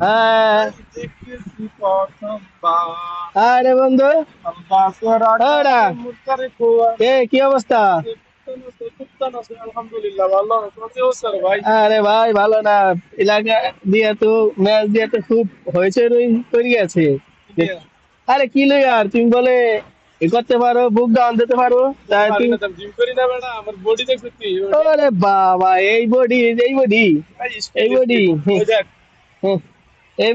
হ্যাঁ। দেখেছি প্রথমবার আরে বন্ধু, বাসর ওরা আকাশে মুক্তারে খোয়া কি অবস্থা? আলহামদুলিল্লাহ ভালো তোমার কি অবস্থা রে ভাই? আরে ভাই ভালো না। এলাকা দিয়ে তো ম্যাচ দিয়ে তো খুব হয়েছে করে গেছে। দিয়া আরে কি লই আর তুমি বলে এ করতে পারো, বুক ডাউন দিতে পারো, আমি তাই পারি তুমি। না, তার জিম করি না বেটা, আমার বডি দেখছিস তুই বডি? ওরে বাবা, এই বডি, এই বডি, ভাই এই স্পিড বডি, স্পিড ওই দেখ। এই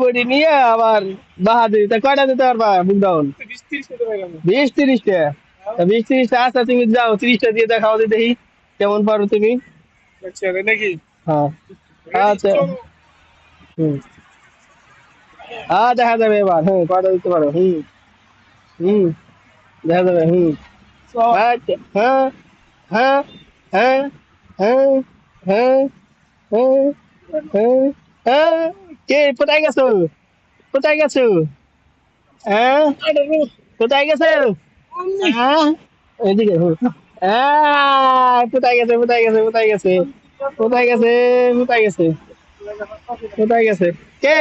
বডি নিয়ে আবার বাহাদুরি তা কয়টা দিতে পারবা বুক ডাউন? 20-30 খেতে পারি আমি। 20-30টা? হ্যাঁ, 20-30টা আচ্ছা, তুমি যাও 30টা দিয়ে দেখাও তো দেখি কেমন পারো তুমি। আচ্ছা রে নাকি? হ্যাঁ। রেডি আচ্ছা। চলো। হুম। হ্যাঁ, দেখা যাবে এবার। হ্যাঁ, কয়টা দিতে পারো। হুম। হুম। দেখা যাবে। হুম। চল। আচ্ছা। হ্যাঁ। হ্যাঁ। হ্যাঁ। হ্যাঁ। হ্যাঁ। হ্যাঁ। হ্যাঁ। হ্যাঁ। কে কোথায় গেছো? কোথায় গেছো? হ্যাঁ। কোথায় গেছো? হ্যাঁ। এদিকে হুম। কোথায় গেছে, কোথায় গেছে, কোথায় গেছে, কোথায় গেছে, কোথায় গেছে, কোথায় গেছে? কে?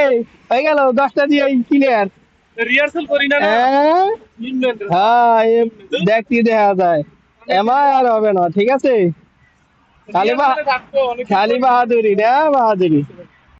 হয়ে গেল 10টা দিয়ে ক্লিয়ার। রিহার্সাল করি না না। হ্যাঁ। নিম্নের হ্যাঁ, দেখতে দেখা যায়। এমআই আর হবে না, ঠিক আছে। খালি বা রিহার্সালে রাখবো অনেকদিন খালি পর। বাহাদুরি না, বাহাদুরি।